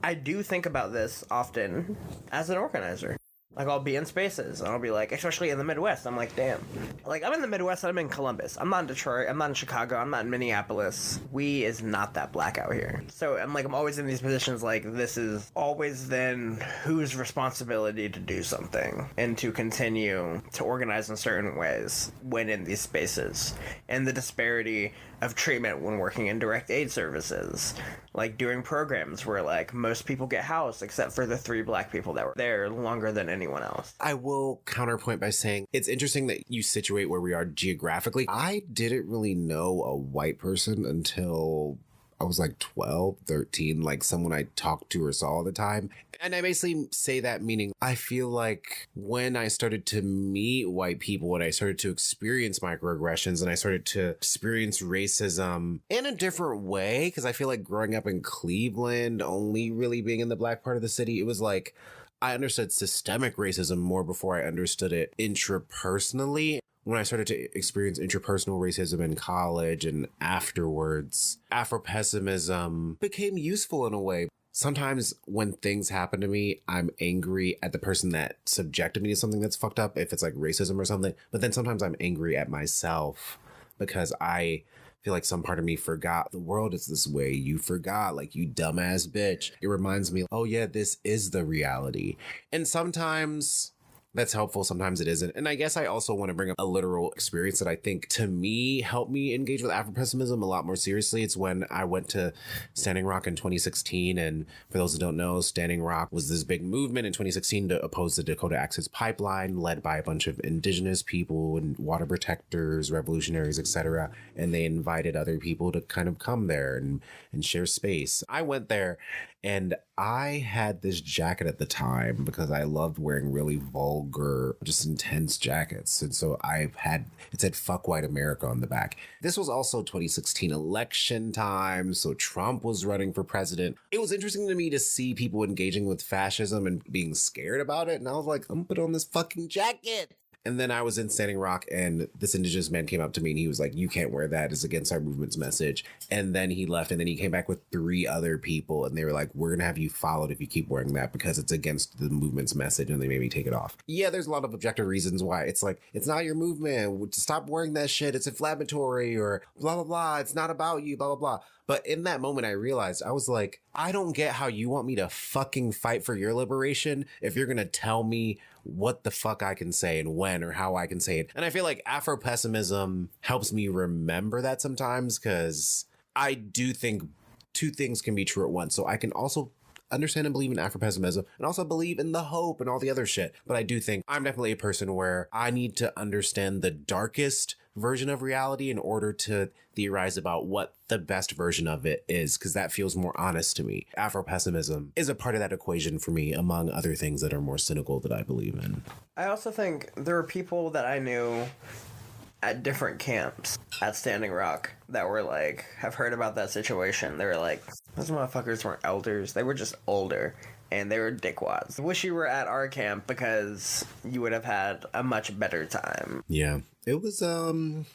I do think about this often as an organizer. Like, I'll be in spaces, and I'll be like, especially in the Midwest, I'm like, damn. Like, I'm in the Midwest, and I'm in Columbus. I'm not in Detroit, I'm not in Chicago, I'm not in Minneapolis. We is not that black out here. So, I'm always in these positions, like, this is always then whose responsibility to do something, and to continue to organize in certain ways when in these spaces. And the disparity of treatment when working in direct aid services. Like, doing programs where, like, most people get housed, except for the 3 black people that were there longer than anyone else. I will counterpoint by saying it's interesting that you situate where we are geographically. I didn't really know a white person until I was like 12, 13, like someone I talked to or saw all the time. And I basically say that meaning I feel like when I started to meet white people and I started to experience microaggressions and I started to experience racism in a different way, because I feel like growing up in Cleveland, only really being in the black part of the city, it was like I understood systemic racism more before I understood it intrapersonally. When I started to experience interpersonal racism in college and afterwards, Afro-pessimism became useful in a way. Sometimes when things happen to me, I'm angry at the person that subjected me to something that's fucked up, if it's like racism or something. But then sometimes I'm angry at myself because I feel like some part of me forgot the world is this way. You forgot, like, you dumbass bitch. It reminds me, oh yeah, this is the reality. And sometimes that's helpful, sometimes it isn't. And I guess I also want to bring up a literal experience that I think to me helped me engage with Afro-pessimism a lot more seriously. It's when I went to Standing Rock in 2016. And for those who don't know, Standing Rock was this big movement in 2016 to oppose the Dakota Access Pipeline, led by a bunch of indigenous people and water protectors, revolutionaries, etc. And they invited other people to kind of come there and share space. I went there and I had this jacket at the time because I loved wearing really vulgar, just intense jackets. And so it said "Fuck White America" on the back. This was also 2016 election time. So Trump was running for president. It was interesting to me to see people engaging with fascism and being scared about it. And I was like, I'm gonna put on this fucking jacket. And then I was in Standing Rock and this indigenous man came up to me and he was like, you can't wear that. It's against our movement's message. And then he left and then he came back with 3 other people and they were like, we're going to have you followed if you keep wearing that because it's against the movement's message. And they made me take it off. Yeah, there's a lot of objective reasons why. It's like, it's not your movement. Stop wearing that shit. It's inflammatory or blah, blah, blah. It's not about you, blah, blah, blah. But in that moment, I realized, I was like, I don't get how you want me to fucking fight for your liberation if you're going to tell me what the fuck I can say and when or how I can say it. And I feel like Afro-pessimism helps me remember that sometimes, because I do think two things can be true at once. So I can also understand and believe in Afro-pessimism and also believe in the hope and all the other shit. But I do think I'm definitely a person where I need to understand the darkest version of reality in order to theorize about what the best version of it is, because that feels more honest to me. Afro-pessimism is a part of that equation for me, among other things that are more cynical that I believe in. I also think there are people that I knew at different camps at Standing Rock that were like, have heard about that situation. They were like, those motherfuckers weren't elders. They were just older. And they were dickwads. Wish you were at our camp because you would have had a much better time. Yeah. It was an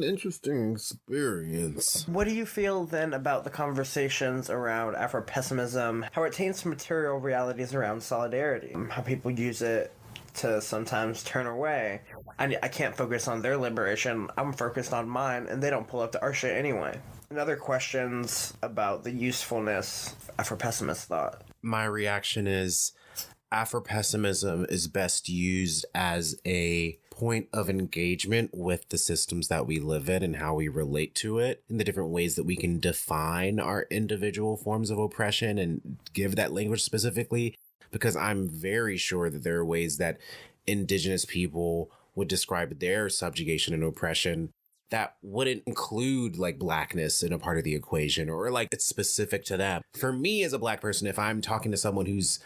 interesting experience. What do you feel then about the conversations around Afro-pessimism, how it taints material realities around solidarity, how people use it to sometimes turn away? I can't focus on their liberation, I'm focused on mine, and they don't pull up to our shit anyway. And other questions about the usefulness of Afro-pessimist thought. My reaction is Afro-pessimism is best used as a point of engagement with the systems that we live in and how we relate to it, and the different ways that we can define our individual forms of oppression and give that language specifically, because I'm very sure that there are ways that indigenous people would describe their subjugation and oppression that wouldn't include like blackness in a part of the equation, or like it's specific to them. For me as a black person, if I'm talking to someone who's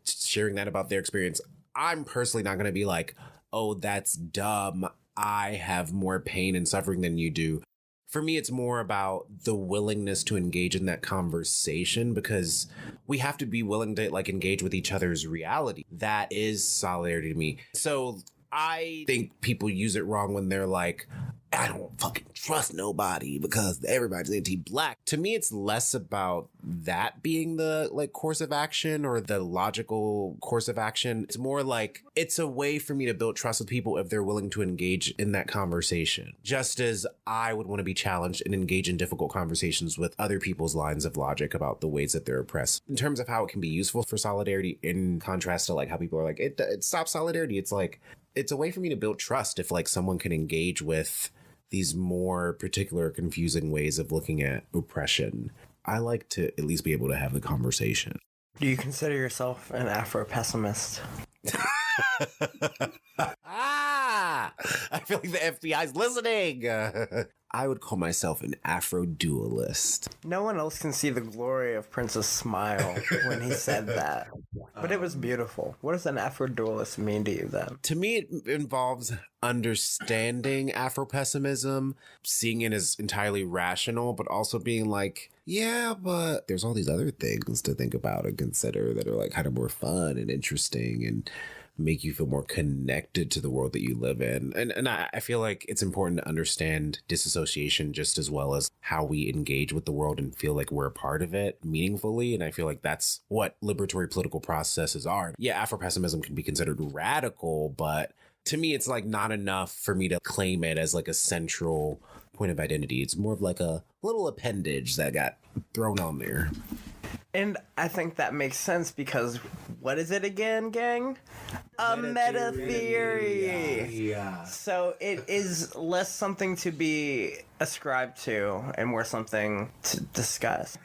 sharing that about their experience, I'm personally not going to be like, oh, that's dumb, I have more pain and suffering than you do. For me, it's more about the willingness to engage in that conversation, because we have to be willing to like engage with each other's reality. That is solidarity to me. So I think people use it wrong when they're like, I don't fucking trust nobody because everybody's anti-black. To me, it's less about that being the like course of action or the logical course of action. It's more like it's a way for me to build trust with people if they're willing to engage in that conversation. Just as I would want to be challenged and engage in difficult conversations with other people's lines of logic about the ways that they're oppressed. In terms of how it can be useful for solidarity, in contrast to like how people are like, it stops solidarity. It's like, it's a way for me to build trust if like someone can engage with these more particular confusing ways of looking at oppression. I like to at least be able to have the conversation. Do you consider yourself an Afro-pessimist? I feel like the FBI's listening. I would call myself an Afro-dualist. No one else can see the glory of Prince's smile when he said that. But it was beautiful. What does an Afro-dualist mean to you then? To me, it involves understanding Afro-pessimism, seeing it as entirely rational, but also being like, yeah, but there's all these other things to think about and consider that are like kind of more fun and interesting and make you feel more connected to the world that you live in. And I feel like it's important to understand disassociation just as well as how we engage with the world and feel like we're a part of it meaningfully. And I feel like that's what liberatory political processes are. Yeah, Afro-pessimism can be considered radical, but to me, it's like not enough for me to claim it as like a central point of identity. It's more of like a little appendage that got thrown on there. And I think that makes sense because what is it again, gang? A meta theory. Yeah. So it is less something to be ascribed to and more something to discuss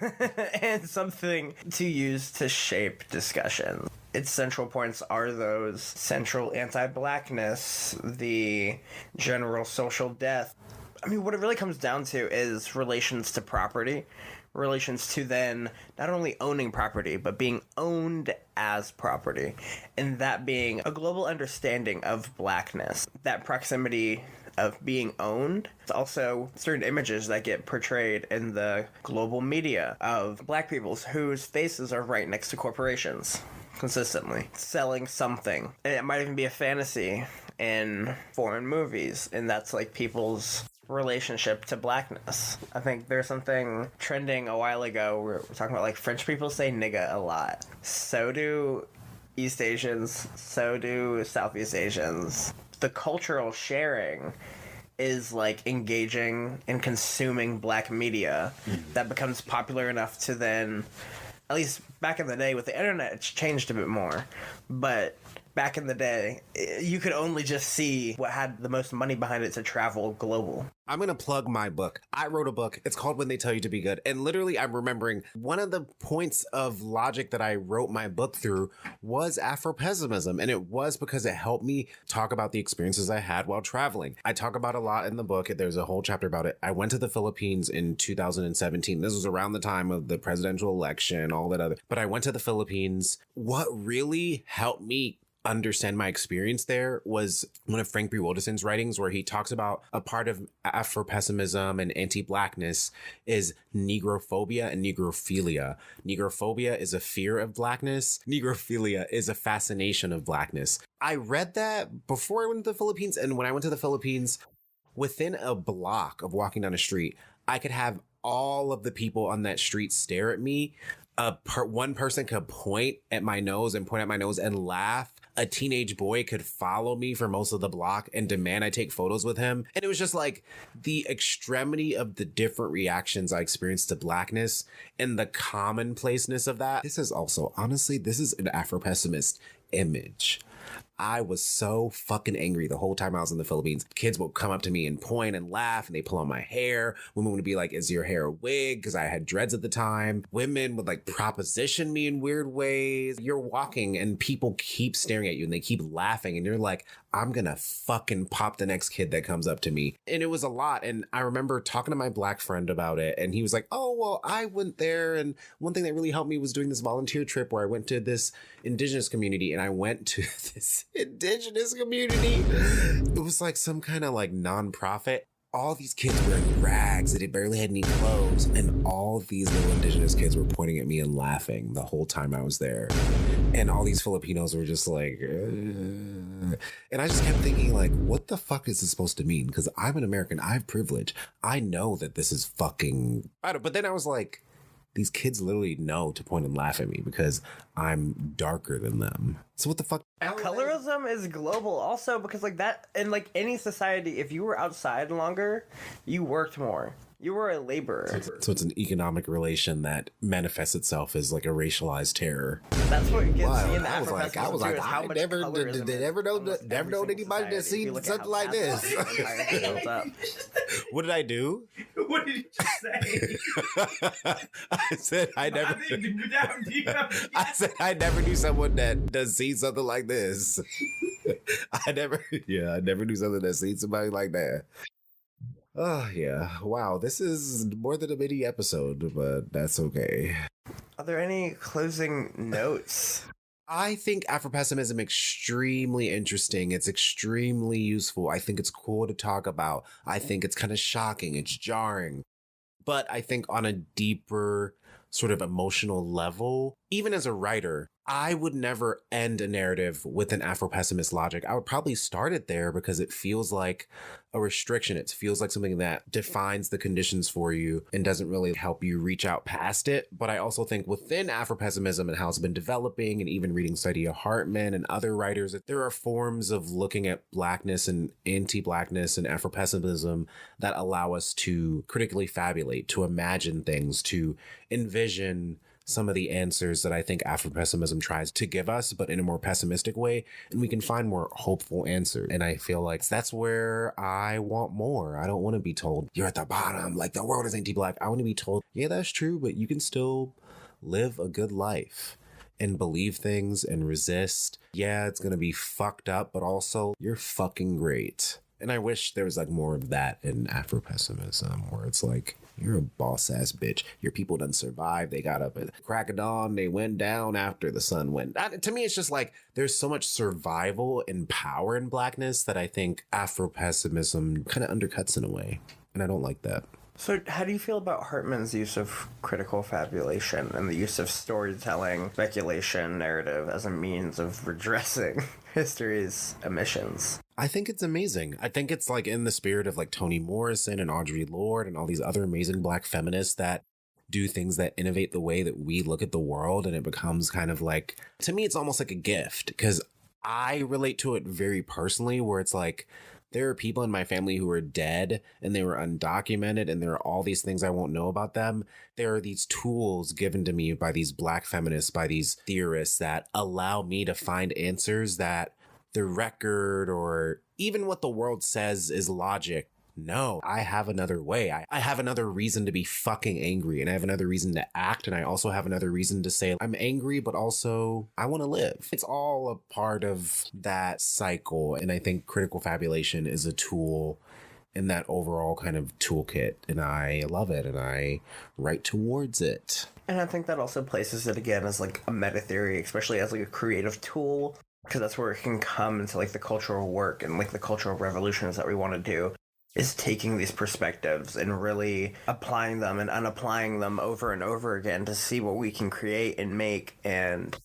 and something to use to shape discussion. Its central points are those central anti-Blackness, the general social death. I mean, what it really comes down to is relations to property. Relations to then not only owning property, but being owned as property. And that being a global understanding of Blackness. That proximity of being owned. It's also certain images that get portrayed in the global media of Black peoples whose faces are right next to corporations. Consistently. Selling something. And it might even be a fantasy in foreign movies. And that's like people's relationship to Blackness. I think there's something trending a while ago. We're talking about like French people say nigga a lot. So do East Asians. So do Southeast Asians. The cultural sharing is like engaging and consuming black media that becomes popular enough to then, at least back in the day with the internet, it's changed a bit more, but back in the day, you could only just see what had the most money behind it to travel global. I'm going to plug my book. I wrote a book. It's called When They Tell You to Be Good. And literally, I'm remembering one of the points of logic that I wrote my book through was Afro-Pessimism. And it was because it helped me talk about the experiences I had while traveling. I talk about a lot in the book. There's a whole chapter about it. I went to the Philippines in 2017. This was around the time of the presidential election, all that other. But I went to the Philippines. What really helped me understand my experience there was one of Frank B. Wilderson's writings, where he talks about a part of Afro-pessimism and anti-Blackness is negrophobia and negrophilia. Negrophobia is a fear of Blackness. Negrophilia is a fascination of Blackness. I read that before I went to the Philippines, and when I went to the Philippines, within a block of walking down a street, I could have all of the people on that street stare at me. One person could point at my nose and laugh. A teenage boy could follow me for most of the block and demand I take photos with him. And it was just like the extremity of the different reactions I experienced to Blackness and the commonplaceness of that. This is also, honestly, this is an Afro-pessimist image. I was so fucking angry the whole time I was in the Philippines. Kids would come up to me and point and laugh, and they pull on my hair. Women would be like, is your hair a wig? Because I had dreads at the time. Women would like proposition me in weird ways. You're walking and people keep staring at you and they keep laughing, and you're like, I'm gonna fucking pop the next kid that comes up to me. And it was a lot. And I remember talking to my black friend about it, and he was like, oh, well, I went there, and one thing that really helped me was doing this volunteer trip where I went to this indigenous community, and I went to this indigenous community. It was like some kind of like nonprofit. All these kids wearing rags, and they barely had any clothes, and all these little indigenous kids were pointing at me and laughing the whole time I was there. And all these Filipinos were just like, and I just kept thinking, like, what the fuck is this supposed to mean? Because I'm an American, I have privilege. I know that this is fucking, but then I was like, these kids literally know to point and laugh at me because I'm darker than them. So what the fuck? Colorism is global also, because like that, in like any society, if you were outside longer, you worked more. You were a laborer. So it's an economic relation that manifests itself as like a racialized terror. That's what gets Wow, in the I was like, I never known anybody that seen something like this. What did I do? What did you just say? I said I never knew someone that does see something like this. I never knew something that seen somebody like that. Oh, yeah. Wow, this is more than a mini episode, but that's okay. Are there any closing notes? I think Afro-pessimism extremely interesting. It's extremely useful. I think it's cool to talk about. I think it's kind of shocking. It's jarring. But I think on a deeper sort of emotional level, even as a writer, I would never end a narrative with an Afro-pessimist logic. I would probably start it there because it feels like a restriction. It feels like something that defines the conditions for you and doesn't really help you reach out past it. But I also think within Afro-pessimism and how it's been developing, and even reading Saidiya Hartman and other writers, that there are forms of looking at Blackness and anti-Blackness and Afro-pessimism that allow us to critically fabulate, to imagine things, to envision some of the answers that I think Afro-pessimism tries to give us, but in a more pessimistic way, and we can find more hopeful answers. And I feel like that's where I want more. I don't want to be told, you're at the bottom, like the world is anti-Black. I want to be told, yeah, that's true, but you can still live a good life and believe things and resist. Yeah, it's going to be fucked up, but also you're fucking great. And I wish there was like more of that in Afro-pessimism, where it's like, you're a boss ass bitch. Your people done survived. They got up at crack of dawn. They went down after the sun went. To me, it's just like there's so much survival and power in Blackness that I think Afro-pessimism kind of undercuts in a way. And I don't like that. So how do you feel about Hartman's use of critical fabulation and the use of storytelling, speculation, narrative as a means of redressing history's omissions? I think it's amazing. I think it's like in the spirit of like Toni Morrison and Audre Lorde and all these other amazing Black feminists that do things that innovate the way that we look at the world. And it becomes kind of like, to me, it's almost like a gift, because I relate to it very personally, where it's like, There are people in my family who are dead and they were undocumented, and there are all these things I won't know about them. There are these tools given to me by these Black feminists, by these theorists, that allow me to find answers that the record or even what the world says is logic. No, I have another way. I have another reason to be fucking angry, and I have another reason to act, and I also have another reason to say I'm angry, but also I want to live. It's all a part of that cycle, and I think critical fabulation is a tool in that overall kind of toolkit, and I love it, and I write towards it. And I think that also places it again as like a meta theory, especially as like a creative tool, because that's where it can come into like the cultural work and like the cultural revolutions that we want to do. Is taking these perspectives and really applying them and unapplying them over and over again to see what we can create and make and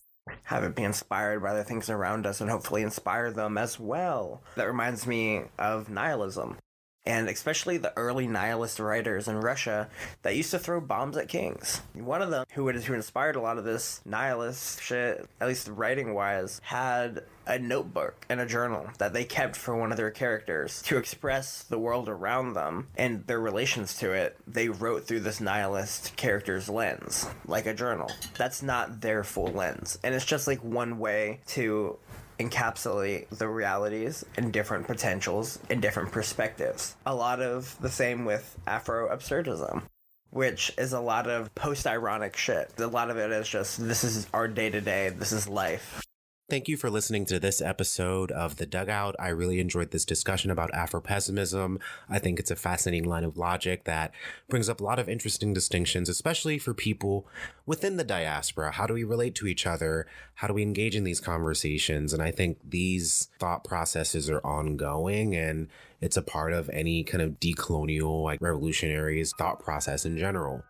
have it be inspired by the things around us and hopefully inspire them as well. That reminds me of nihilism. And especially the early nihilist writers in Russia that used to throw bombs at kings. One of them, who inspired a lot of this nihilist shit, at least writing-wise, had a notebook and a journal that they kept for one of their characters to express the world around them and their relations to it. They wrote through this nihilist character's lens, like a journal. That's not their full lens. And it's just like one way to encapsulate the realities and different potentials and different perspectives. A lot of the same with Afro-Absurdism, which is a lot of post-ironic shit. A lot of it is just, this is our day-to-day, this is life. Thank you for listening to this episode of The Dugout. I really enjoyed this discussion about Afro-pessimism. I think it's a fascinating line of logic that brings up a lot of interesting distinctions, especially for people within the diaspora. How do we relate to each other? How do we engage in these conversations? And I think these thought processes are ongoing, and it's a part of any kind of decolonial, like revolutionaries thought process in general.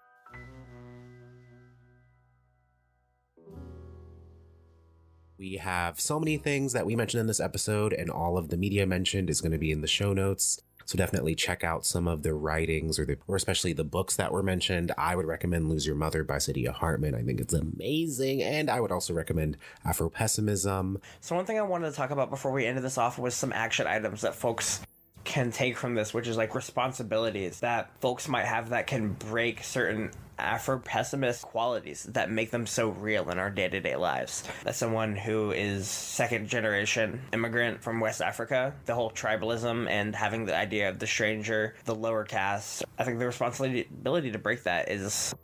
We have so many things that we mentioned in this episode, and all of the media mentioned is going to be in the show notes. So definitely check out some of the writings or especially the books that were mentioned. I would recommend Lose Your Mother by Saidiya Hartman. I think it's amazing. And I would also recommend Afro-Pessimism. So one thing I wanted to talk about before we ended this off was some action items that folks can take from this, which is like responsibilities that folks might have that can break certain Afro-pessimist qualities that make them so real in our day-to-day lives. As someone who is second-generation immigrant from West Africa, the whole tribalism and having the idea of the stranger, the lower caste, I think the responsibility to break that is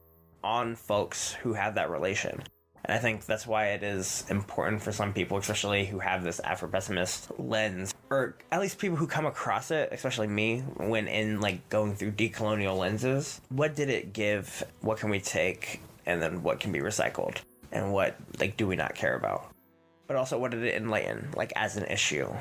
on folks who have that relation. And I think that's why it is important for some people, especially who have this Afro-pessimist lens, or at least people who come across it, especially me, when in like going through decolonial lenses. What did it give? What can we take? And then what can be recycled? And what like do we not care about? But also, what did it enlighten, like as an issue?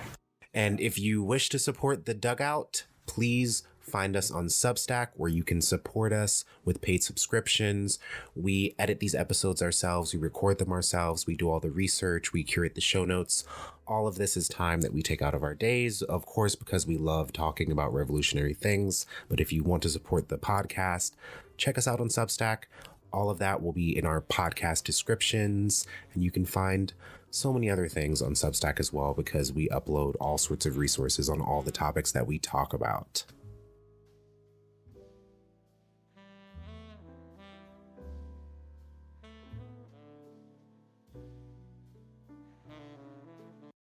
And if you wish to support The Dugout, please find us on Substack, where you can support us with paid subscriptions. We edit these episodes ourselves. We record them ourselves. We do all the research. We curate the show notes. All of this is time that we take out of our days, of course, because we love talking about revolutionary things. But if you want to support the podcast, check us out on Substack. All of that will be in our podcast descriptions, and you can find so many other things on Substack as well, because we upload all sorts of resources on all the topics that we talk about.